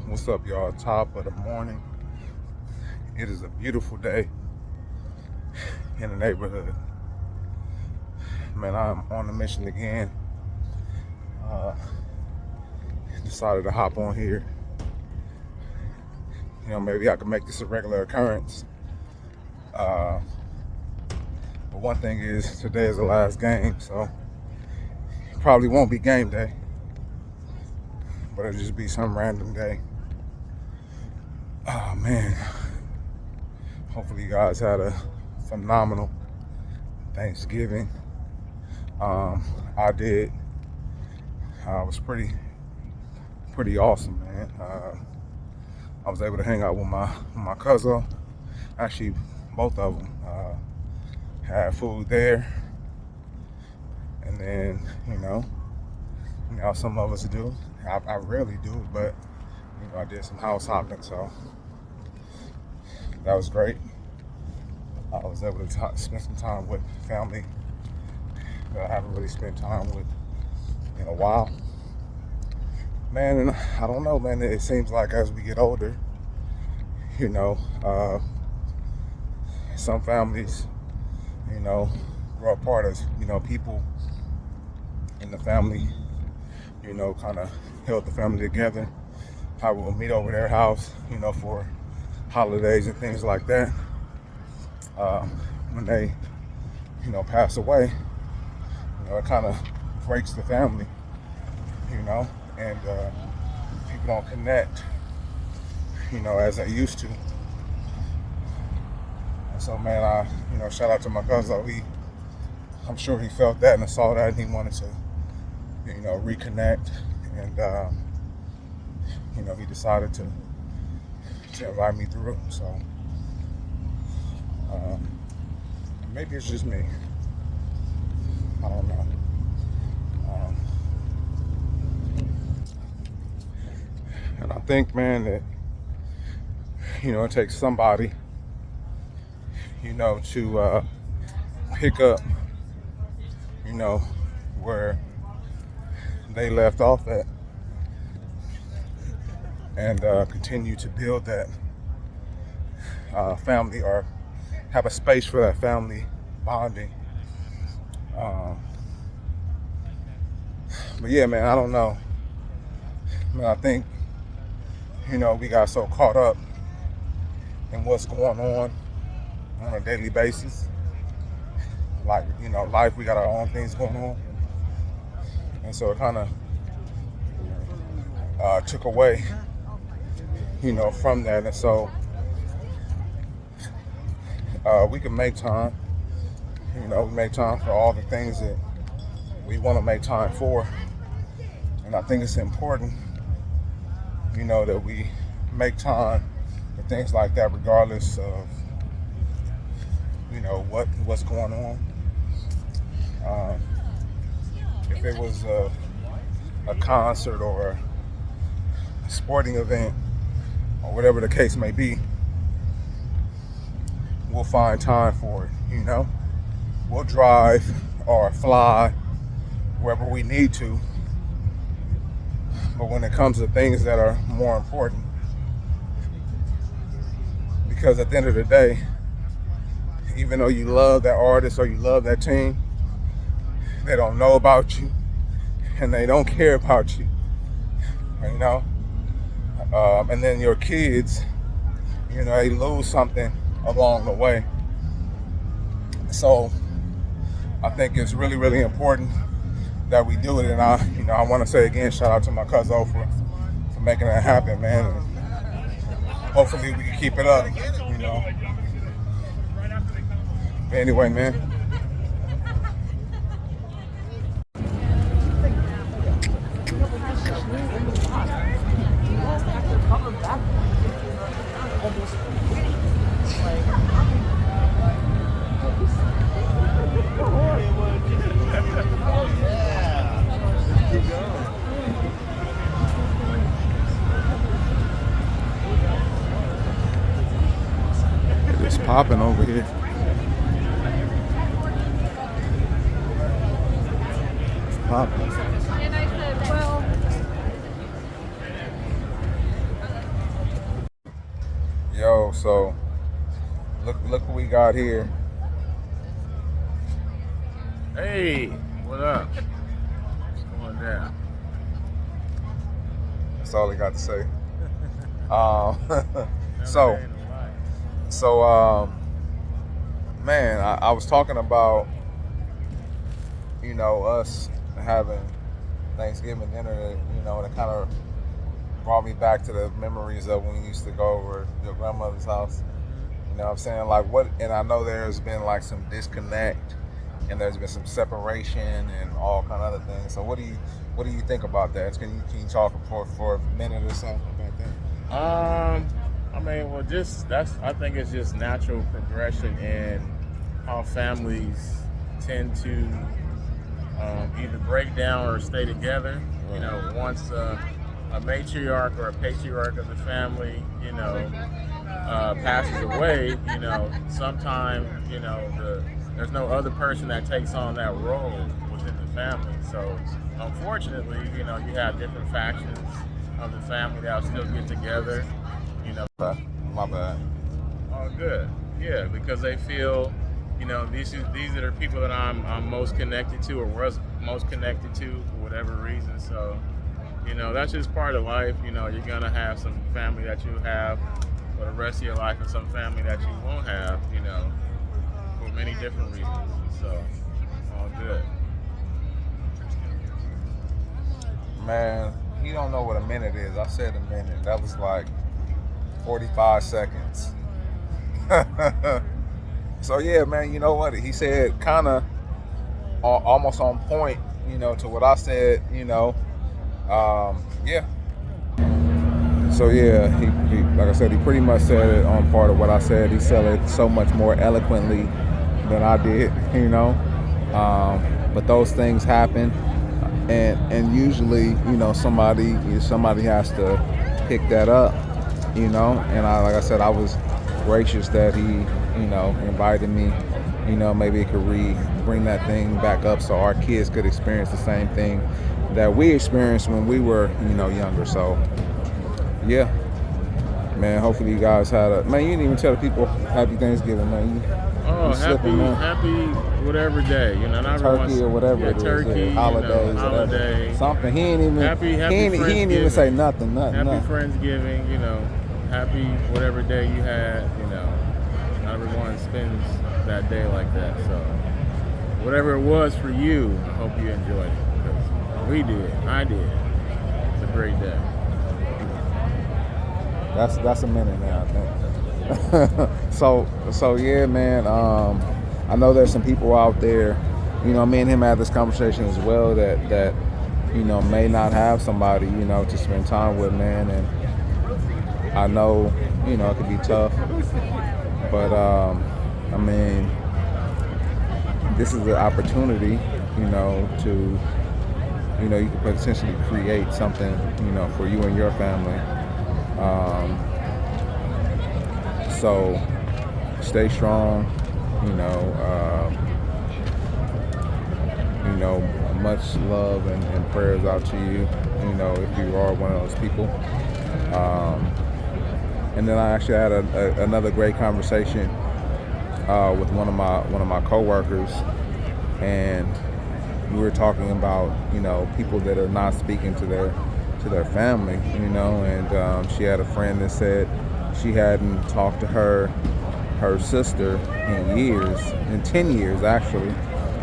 What's up, y'all? Top of the morning. It is a beautiful day in the neighborhood. Man, I'm on a mission again. Decided to hop on here. Maybe I can make this a regular occurrence. But one thing is, today is the last game, so it probably won't be game day. But it'll just be some random day. Oh, man. Hopefully you guys had a phenomenal Thanksgiving. I did. It was pretty awesome, man. I was able to hang out with my cousin. Actually, both of them had food there, and then some of us do. I rarely do it, but I did some house hopping, so that was great. I was able to spend some time with family that I haven't really spent time with in a while. Man, and I don't know, man, it seems like as we get older, some families, grow apart as, people in the family, kind of held the family together. I would meet over their house, for holidays and things like that. When they, pass away, it kind of breaks the family, and people don't connect, as they used to. And so, man, I, shout out to my cousin. I'm sure he felt that and saw that, and he wanted to, reconnect, and he decided to invite me through. So maybe it's just me. I don't know. And I think, man, that it takes somebody, to pick up, where they left off at, and continue to build that family, or have a space for that family bonding. But yeah, man, I don't know. Man, I think, we got so caught up in what's going on a daily basis. Like, life, we got our own things going on. And so it kind of took away, from that. And so we can make time. We make time for all the things that we want to make time for. And I think it's important, that we make time for things like that, regardless of, what's going on. If it was a concert or a sporting event, or whatever the case may be, we'll find time for it, We'll drive or fly wherever we need to. But when it comes to things that are more important, because at the end of the day, even though you love that artist or you love that team, they don't know about you and they don't care about you, and then your kids, they lose something along the way. So I think it's really, really important that we do it. And I want to say again, shout out to my cousin for making that happen, man. And hopefully we can keep it up, But anyway, man. It's popping over here. It's popping. And I said, well, So look what we got here. Hey, what up? What's going down? That's all I got to say. Another Man, I was talking about, us having Thanksgiving dinner, that kind of brought me back to the memories of when we used to go over to your grandmother's house. You know what I'm saying? Like and I know there's been like some disconnect and there's been some separation and all kind of other things. So what do you think about that? Can you talk for a minute or something about that? I think it's just natural progression in how families tend to either break down or stay together. You know, once a matriarch or a patriarch of the family, passes away, sometimes, there's no other person that takes on that role within the family. So, unfortunately, you have different factions of the family that still get together. My bad. Oh, good. Yeah, because they feel, these are the people that I'm most connected to or was most connected to for whatever reason. So, that's just part of life. You're gonna have some family that you have for the rest of your life, and some family that you won't have. For many different reasons. So, all good. Man, you don't know what a minute is. I said a minute. That was like 45 seconds. So yeah, man, you know what? He said kind of almost on point, to what I said, yeah. So yeah, he like I said, he pretty much said it on part of what I said. He said it so much more eloquently than I did, but those things happen, and usually, somebody has to pick that up, and like I said, I was gracious that he, invited me, maybe it could bring that thing back up so our kids could experience the same thing that we experienced when we were, younger. So yeah, man, hopefully you guys man, you didn't even tell the people happy Thanksgiving, man. Happy whatever day, not turkey or whatever it is, turkey, holidays, holiday, something. He ain't even he ain't even say nothing. Happy Friendsgiving, happy whatever day you had, not everyone spends that day like that. So whatever it was for you, I hope you enjoyed it, because we did. I did. It's a great day. That's a minute now, I think. so yeah, man. I know there's some people out there, me and him had this conversation as well that may not have somebody, to spend time with, man. And I know, it could be tough, but this is an opportunity, to, you could potentially create something, for you and your family. So stay strong, much love and prayers out to you, if you are one of those people. And then I actually had another great conversation with one of my coworkers, and we were talking about, people that are not speaking to their family, and she had a friend that said she hadn't talked to her sister in 10 years actually.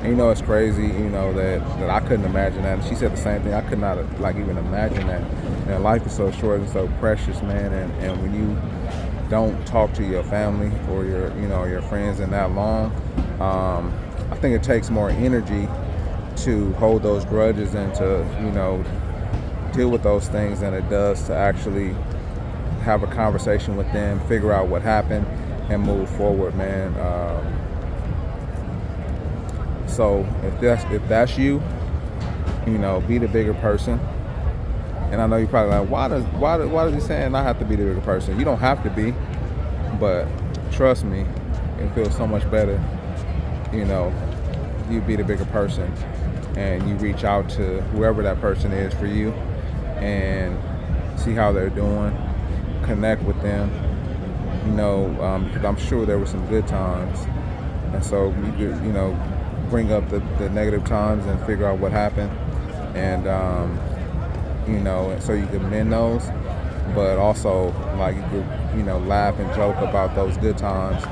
And, it's crazy, that I couldn't imagine that. And she said the same thing. I could not even imagine that. Life is so short and so precious, man. And when you don't talk to your family or your friends in that long, I think it takes more energy to hold those grudges and to, deal with those things than it does to actually have a conversation with them, figure out what happened, and move forward, man. So if that's you, be the bigger person. And I know you're probably like, why does he saying I have to be the bigger person? You don't have to be, but trust me, it feels so much better. You be the bigger person, and you reach out to whoever that person is for you, and see how they're doing, connect with them, because I'm sure there were some good times, and so you could, bring up the negative times and figure out what happened, and and so you can mend those, but also like you could, laugh and joke about those good times,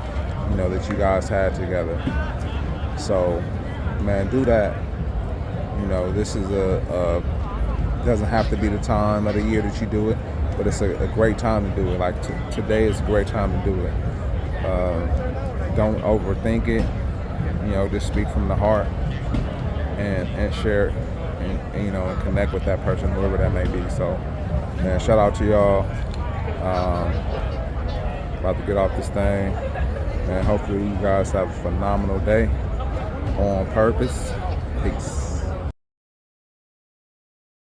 that you guys had together. So, man, do that. This is doesn't have to be the time of the year that you do it, but it's a great time to do it. Like today is a great time to do it. Don't overthink it. Just speak from the heart and share it, and connect with that person, whoever that may be. So, man, shout out to y'all. About to get off this thing, and hopefully you guys have a phenomenal day on purpose. Peace.